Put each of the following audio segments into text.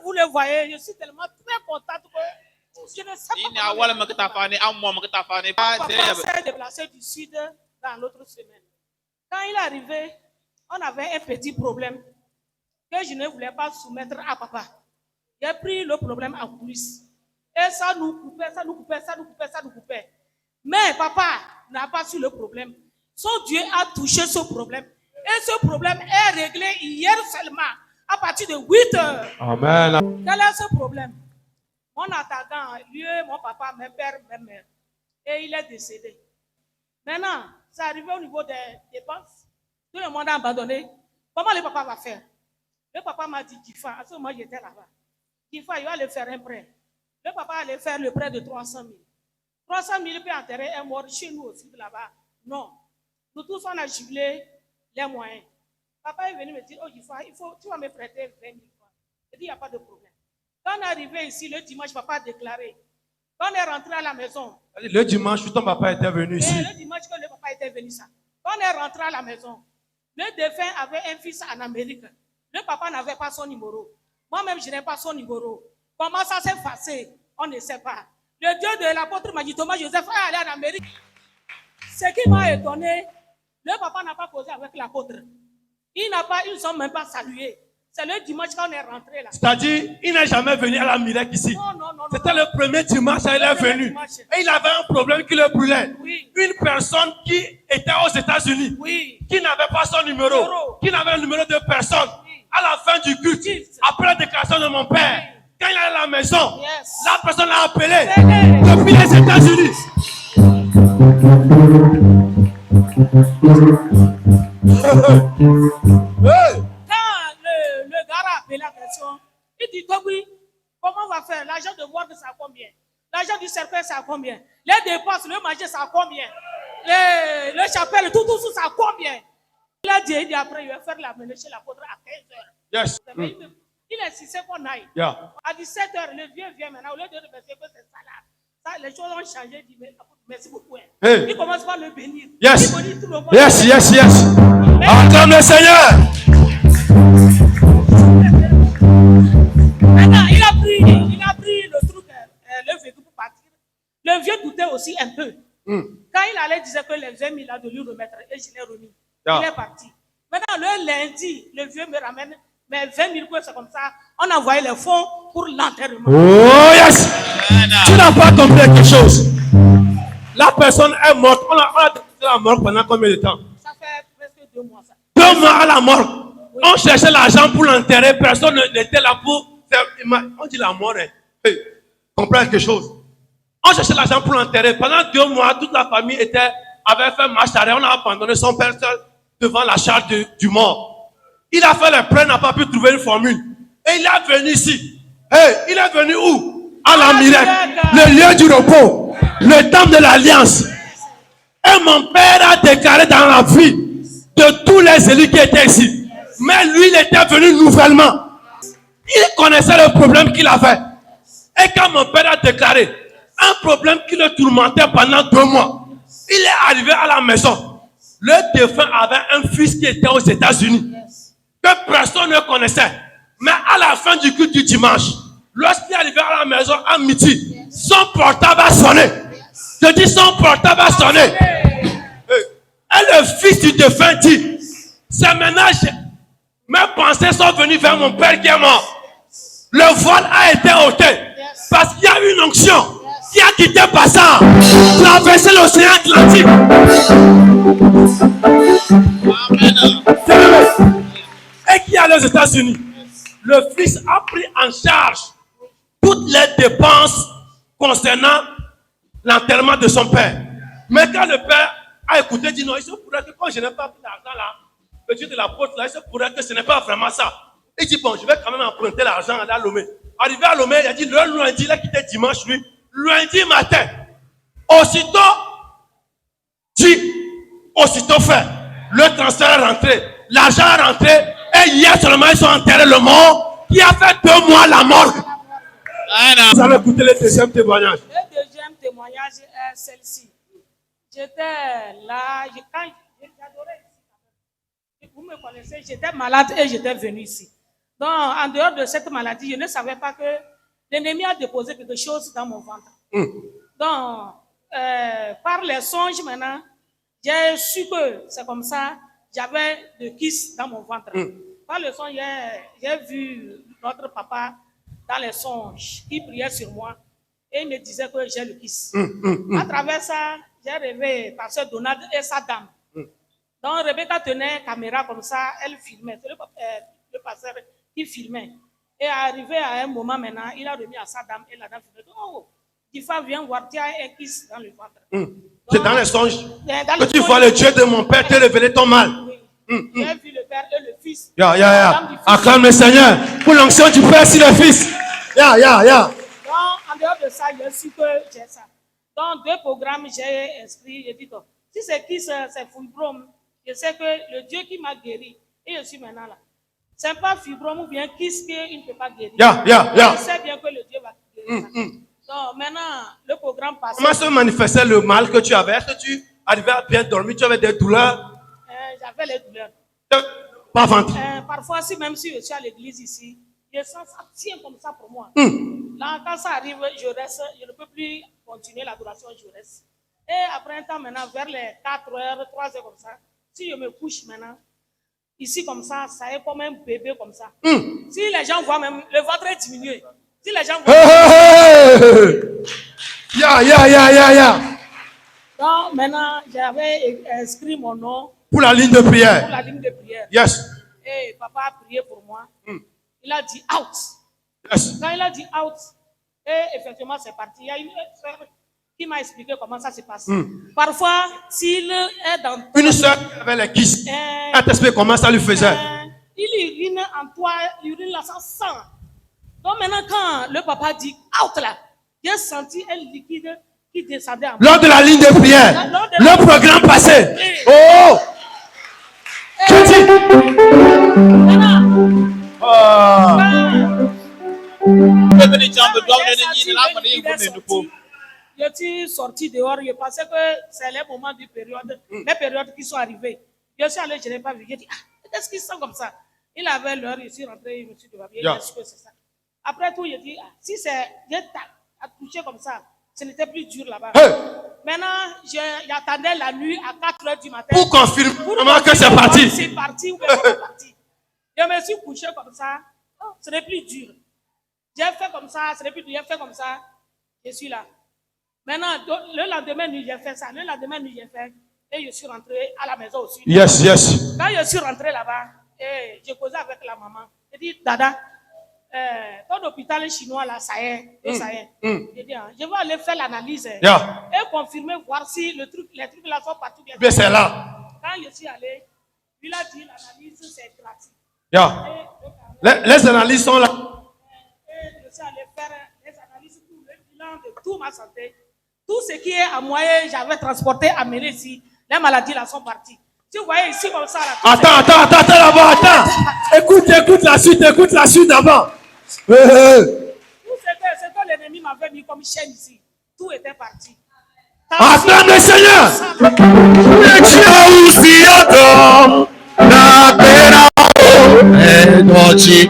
vous le voyez, je suis tellement très contente que je ne sais pas. Papa s'est déplacé du sud dans l'autre semaine. Quand il est arrivé, on avait un petit problème que je ne voulais pas soumettre à papa. J'ai pris le problème en coulisses. Et ça nous coupait. Mais papa n'a pas su le problème. Son Dieu a touché ce problème. Et ce problème est réglé hier seulement, à partir de 8 heures. Amen. Quel est ce problème? Mon attaquant, lui, mon papa, mon père, ma mère. Et il est décédé. Maintenant, c'est arrivé au niveau des dépenses. Tout le monde a abandonné. Comment le papa va faire? Le papa m'a dit, Gifa, à ce moment j'étais là-bas. Gifa, il va aller faire un prêt. Le papa allait faire le prêt de 300 000. 300 000 peut enterrer un mort chez nous aussi là-bas. Non. Nous tous, on a jubilé les moyens. Papa est venu me dire, oh Gifa, tu vas me prêter 20 000 francs. Je dis, il n'y a pas de problème. Quand on est arrivé ici, le dimanche, papa a déclaré. Quand on est rentré à la maison. Le dimanche, ton papa était venu ici. Le dimanche, quand le papa était venu, ça. Quand on est rentré à la maison, le défunt avait un fils en Amérique. Le papa n'avait pas son numéro. Moi-même, je n'ai pas son numéro. Comment ça s'est passé? On ne sait pas. Le Dieu de l'apôtre m'a dit, Thomas Joseph est allé en Amérique. Ce qui m'a étonné, le papa n'a pas causé avec l'apôtre. Ils ne sont même pas salués. C'est le dimanche quand on est rentré là. C'est-à-dire, il n'est jamais venu à la Miracle ici. Non. C'était le premier dimanche, il est venu. Dimanche. Et il avait un problème qui le brûlait. Oui. Une personne qui était aux États-Unis, Oui. qui n'avait pas son numéro, qui n'avait le numéro de personne. Oui. À la fin du culte, après la déclaration de mon père, quand il est à la maison, la personne l'a appelé depuis les États-Unis. Le gars a appelé la personne, il dit, Tobi, comment on va faire? L'argent de boire, ça a combien? L'argent du cercueil, ça a combien? Les dépenses, le manger, ça a combien? Le chapelle, tout ça a combien? Il a dit après, il va faire la menée chez l'apôtre à 15 heures. Yes. Il insistait qu'on aille. Yeah. À 17 heures, le vieux vient maintenant, au lieu de remercier que c'est salade. Ça, les choses ont changé, il dit, merci beaucoup. Hey. Il commence par le bénir. Yes. Il bénit tout le monde. Yes. Acclame le Seigneur. Maintenant, il a pris le truc, le véhicule pour partir. Le vieux doutait aussi un peu. Quand il allait, il disait que les 20 000 là de lui remettre, et je l'ai remis. Yeah. Il est parti. Maintenant, le lundi, le vieux me ramène, mais 20 000 quoi, c'est comme ça. On a envoyé les fonds pour l'enterrement. Oh yes! Tu n'as pas compris quelque chose. La personne est morte. On a déposé la mort pendant combien de temps? Ça fait presque 2 mois. Ça. 2 mois à la mort. Oui. On cherchait l'argent pour l'enterrer. Personne n'était là pour faire. On dit la mort. Hey, comprends quelque chose. On cherchait l'argent pour l'enterrer. Pendant 2 mois, toute la famille avait fait marche arrière. On a abandonné son père seul devant la charge du mort. Il a fait les prêts, n'a pas pu trouver une formule. Et il est venu ici. Hey, il est venu où? À la Miracle, le lieu du repos, le temple de l'alliance. Et mon père a déclaré dans la vie de tous les élus qui étaient ici. Mais lui, il était venu nouvellement. Il connaissait le problème qu'il avait. Et quand mon père a déclaré un problème qui le tourmentait pendant 2 mois, il est arrivé à la maison. Le défunt avait un fils qui était aux États-Unis, que personne ne connaissait. Mais à la fin du culte du dimanche, lorsqu'il est arrivé à la maison à midi, son portable a sonné. Je dis son portable a sonné. Et le fils du défunt dit, c'est maintenant, mes pensées sont venues vers mon père qui est mort. Le voile a été ôté. Parce qu'il y a une onction qui a quitté Passant, traversé l'océan Atlantique. Et qui allait aux États-Unis. Le fils a pris en charge toutes les dépenses concernant l'enterrement de son père. Mais quand le père a écouté, il dit non, il se pourrait que quand je n'ai pas pris l'argent là, le Dieu de l'apôtre là, il se pourrait que ce n'est pas vraiment ça. Il dit bon, je vais quand même emprunter l'argent à Lomé. Arrivé à Lomé, il a dit le lundi, il a quitté dimanche, lui. Lundi matin, aussitôt dit, aussitôt fait. Le transfert est rentré, l'argent est rentré, et hier seulement ils ont enterré le mort qui a fait 2 mois la morgue. Vous allez écouter le deuxième témoignage. Le deuxième témoignage est celle-ci. J'étais là, quand j'adorais ici, vous me connaissez, j'étais malade et j'étais venu ici. Donc, en dehors de cette maladie, je ne savais pas que l'ennemi a déposé quelque chose dans mon ventre. Donc, par les songes maintenant, j'ai su que c'est comme ça, j'avais de kiss dans mon ventre. Par le songe, j'ai vu notre papa dans les songes qui priait sur moi et il me disait que j'ai le kiss. À travers ça, j'ai rêvé Pasteur Donald et sa dame. Donc, Rebecca tenait la caméra comme ça, elle filmait. C'est le pasteur qui filmait. Et arrivé à un moment maintenant, il a remis à sa dame et la dame filmait. Oh, Tifa, viens voir, tu as un kiss dans le ventre. C'est dans les songes Dans que le tu songe, vois le Dieu de mon père te révéler ton mal. oui. J'ai vu le père et le fils. Ya, La dame du fils. Acclame le Seigneur pour l'onction du Père sur le Fils. Ya. Donc, en dehors de ça, j'ai su que j'ai ça. Donc, 2 programmes, j'ai inscrit. J'ai dit, donc, si c'est kiss, c'est fibrome, je sais que le Dieu qui m'a guéri, et je suis maintenant là. C'est pas fibrome ou bien kiss qu'il ne peut pas guérir. Ya. Je sais bien que le Dieu va guérir. Donc, maintenant, le programme passé. Comment se manifestait le mal que tu avais? Est-ce que tu arrivais à bien dormir? Tu avais des douleurs? J'avais les douleurs. Pas ventre. Parfois, même si je suis à l'église ici, je sens ça tient comme ça pour moi. Là, quand ça arrive, je reste, je ne peux plus continuer l'adoration, je reste. Et après un temps, maintenant, vers les 4h, 3h comme ça, si je me couche maintenant, ici comme ça est comme un bébé comme ça. Si les gens voient même, le ventre est diminué. Si les gens voient... Ya. Donc maintenant, j'avais inscrit mon nom Pour la ligne de pour prière. la ligne de prière. Yes. Et papa a prié pour moi. Il a dit out. Yes. Quand il a dit out, et effectivement c'est parti. Il y a une sœur qui m'a expliqué comment ça se passe. Parfois, s'il est dans... Une soeur qui avait les kisses. Elle t'explique comment ça lui faisait. il urine en toi, il urine là sans sang. Donc maintenant, quand le papa dit out là, j'ai senti un liquide qui descendait en moi. Lors de la ligne de prière. Le programme passé. Oh! Tu dis. Je suis sorti dehors, je pensais que c'est les moments du période, les périodes qui sont arrivées. Je suis allé, je n'ai pas vu. J'ai dit, qu'est-ce qu'ils sont comme ça? Il avait l'heure, je suis rentré, je me suis dit, est-ce que c'est ça? Après tout, je dis, si c'est, j'ai touché comme ça, ce n'était plus dur là-bas. Maintenant, j'attendais la nuit à 4h du matin. Pour confirmer comment que c'est parti. C'est parti ou c'est pas parti. Je me suis couché comme ça. Oh, ce n'est plus dur. J'ai fait comme ça, ce n'est plus dur. J'ai fait comme ça. Je suis là. Maintenant, le lendemain nuit, j'ai fait ça. Le lendemain nuit, j'ai fait. Et je suis rentré à la maison aussi. Yes. Quand je suis rentré là-bas, j'ai causé avec la maman. J'ai dit, Dada, ton hôpital chinois là, ça y est. J'ai dit, je vais aller faire l'analyse et confirmer, voir si les trucs là sont partout. Bien, c'est là. Quand je suis allé, il a dit l'analyse c'est gratuit. Les analyses sont là. Et je suis allé faire les analyses pour le bilan de toute ma santé. Tout ce qui est à moyen, j'avais transporté, amené ici. Les maladies là sont parties. Si vous voyez ici comme ça là. Attends là-bas, attends. Écoute la suite d'abord. Tout ce que l'ennemi m'avait mis comme chaîne ici, tout était parti. Acclame le Seigneur. J'ai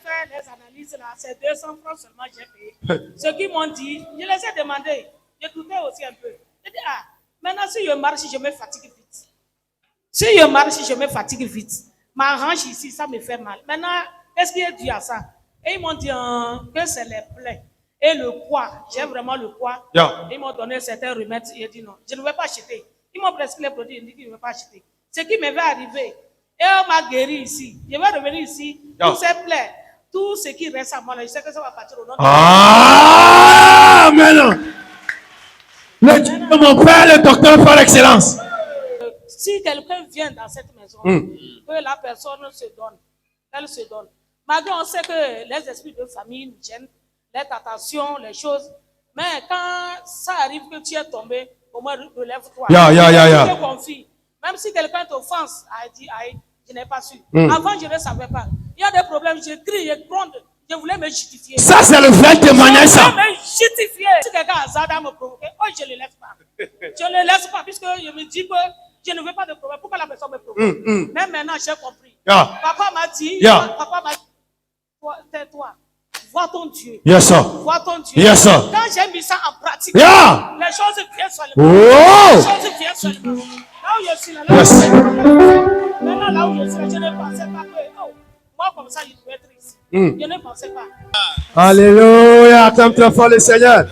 fait les analyses là, c'est 200 francs seulement j'ai payé. Ceux qui m'ont dit, je les ai demandé, je doutais aussi un peu. J'ai dit, maintenant si je marche, je me fatigue vite. Si je marche, je me fatigue vite. Ma hanche ici, ça me fait mal. Maintenant, qu'est-ce qui est dû à ça? Et ils m'ont dit que c'est les plaies. Et le poids, j'ai vraiment le poids. Ils m'ont donné certains remèdes. J'ai dit non, je ne vais pas acheter. Ils m'ont prescrit les produits, ils m'ont dit qu'ils ne veulent pas acheter. Ce qui m'avait arrivé, et on m'a guéri ici. Je vais revenir ici, tous ces plaies, tout ce qui reste à moi, je sais que ça va partir au nom de Amen. Le Dieu de mon père, le docteur par excellence. Si quelqu'un vient dans cette maison, que la personne se donne, elle se donne. Malgré on sait que les esprits de famille nous gênent, les tentations, les choses. Mais quand ça arrive que tu es tombé, au moins relève-toi. Je te confie. Même si quelqu'un t'offense, dit, je n'ai pas su. Avant, je ne savais pas. Il y a des problèmes, je crie, je gronde. Je voulais me justifier. Ça, c'est le vrai témoignage, Je ça. voulais me justifier. Si quelqu'un hasard à me provoquer, oh, je ne le laisse pas. Je ne le laisse pas, puisque je me dis que je ne veux pas de problème. Pourquoi la personne me provoque? Même maintenant, j'ai compris. Yeah. Papa m'a dit, Yeah. papa m'a dit, tais-toi. Vois ton Dieu. Yes, sir. Vois ton Dieu. Yes, sir. Quand j'ai mis ça en pratique, Yeah. les choses viennent seulement. Oh. Les choses viennent seulement. Là où je suis là, Yes. maintenant là où je suis là, je ne pensais pas que, oh, moi comme ça, je dois être ici. Je ne pensais pas. Alléluia. Acclame très fort le Seigneur.